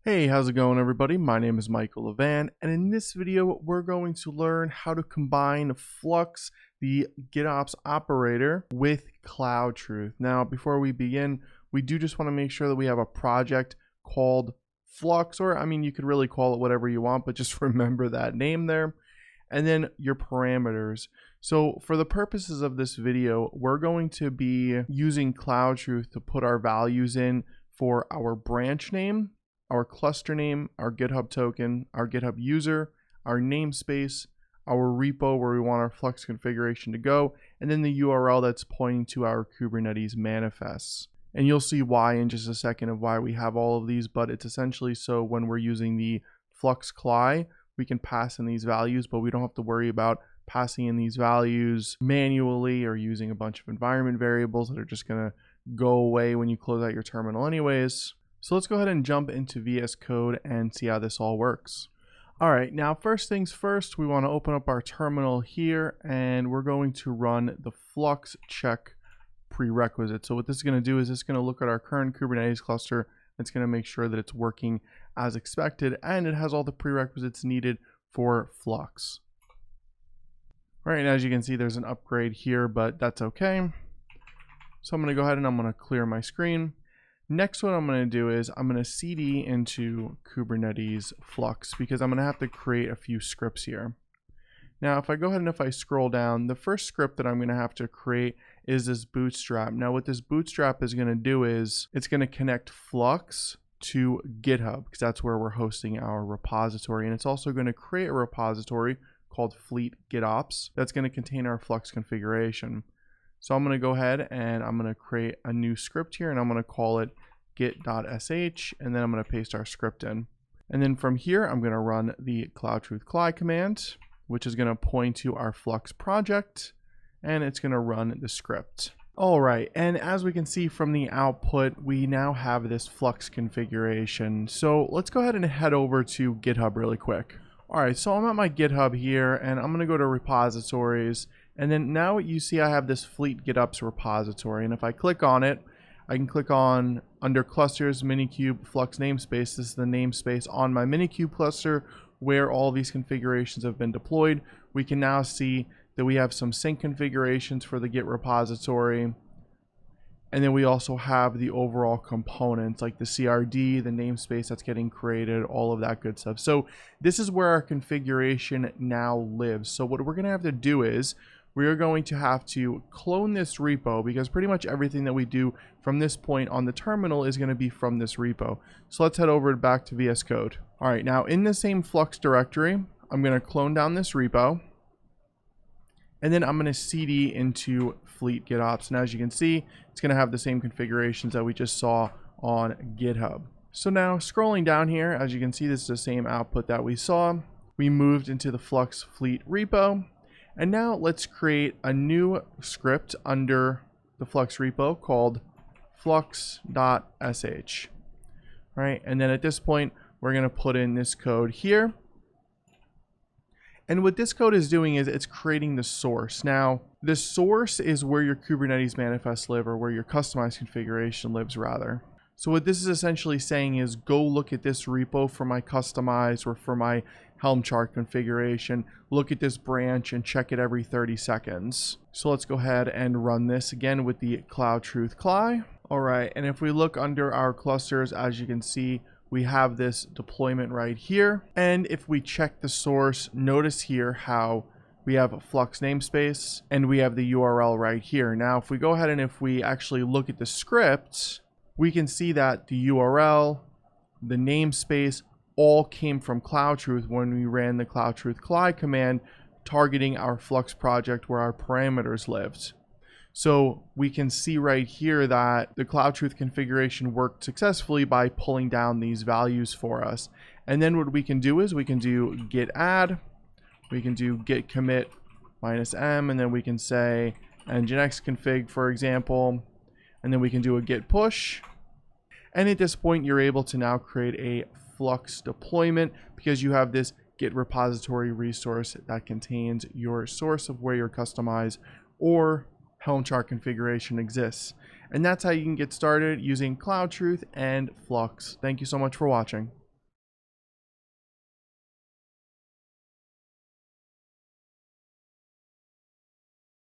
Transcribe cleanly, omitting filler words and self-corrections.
Hey, how's it going everybody? My name is Michael Levan, and in this video we're going to learn how to combine Flux, the GitOps operator, with CloudTruth. Now, before we begin, we do just want to make sure that we have a project called Flux, or I mean, you could really call it whatever you want, but just remember that name there. And then your parameters. So for the purposes of this video, we're going to be using CloudTruth to put our values in for our branch name, our cluster name, our GitHub token, our GitHub user, our namespace, our repo where we want our Flux configuration to go, and then the URL that's pointing to our Kubernetes manifests. And you'll see why in just a second of why we have all of these, but it's essentially so when we're using the Flux CLI, we can pass in these values, but we don't have to worry about passing in these values manually or using a bunch of environment variables that are just gonna go away when you close out your terminal anyways. So let's go ahead and jump into VS Code and see how this all works. All right, now first things first, we want to open up our terminal here and we're going to run the Flux check prerequisite. So what this is going to do is it's going to look at our current Kubernetes cluster. It's going to make sure that it's working as expected and it has all the prerequisites needed for Flux. All right, and as you can see, there's an upgrade here, but that's okay. So I'm going to go ahead and I'm going to clear my screen. Next, what I'm going to do is I'm going to cd into Kubernetes Flux because I'm going to have to create a few scripts here. Now, if I go ahead and if I scroll down, the first script that I'm going to have to create is this bootstrap. Now, what this bootstrap is going to do is it's going to connect Flux to GitHub because that's where we're hosting our repository. And it's also going to create a repository called Fleet GitOps that's going to contain our Flux configuration. So I'm going to go ahead and I'm going to create a new script here and I'm going to call it git.sh and then I'm going to paste our script in. And then from here, I'm going to run the CloudTruth CLI command, which is going to point to our Flux project and it's going to run the script. All right, and as we can see from the output, we now have this Flux configuration. So let's go ahead and head over to GitHub really quick. All right, so I'm at my GitHub here and I'm going to go to repositories. And then now you see I have this Fleet GitOps repository. And if I click on it, I can click on under clusters, Minikube, Flux namespace. This is the namespace on my Minikube cluster where all these configurations have been deployed. We can now see that we have some sync configurations for the Git repository. And then we also have the overall components like the CRD, the namespace that's getting created, all of that good stuff. So this is where our configuration now lives. So what we're going to have to do is we are going to have to clone this repo because pretty much everything that we do from this point on the terminal is going to be from this repo. So let's head over back to VS Code. All right, now in the same Flux directory, I'm going to clone down this repo. And then I'm going to cd into Fleet GitOps. And as you can see, it's going to have the same configurations that we just saw on GitHub. So now scrolling down here, as you can see, this is the same output that we saw. We moved into the Flux Fleet repo. And now let's create a new script under the Flux repo called flux.sh. Right? And then at this point, we're going to put in this code here. And what this code is doing is it's creating the source. Now, the source is where your Kubernetes manifests live, or where your customized configuration lives rather. So what this is essentially saying is go look at this repo for my customized or for my Helm chart configuration. Look at this branch and check it every 30 seconds. So let's go ahead and run this again with the CloudTruth CLI. All right, and if we look under our clusters, as you can see, we have this deployment right here. And if we check the source, notice here how we have a Flux namespace and we have the URL right here. Now, if we go ahead and if we actually look at the script, we can see that the URL, the namespace, all came from CloudTruth when we ran the CloudTruth CLI command targeting our Flux project where our parameters lived. So we can see right here that the CloudTruth configuration worked successfully by pulling down these values for us. And then what we can do is we can do git add, we can do git commit -m, and then we can say nginx config, for example, and then we can do a git push. And at this point, you're able to now create a Flux deployment because you have this Git repository resource that contains your source of where your customized or Helm chart configuration exists. And that's how you can get started using CloudTruth and Flux. Thank you so much for watching.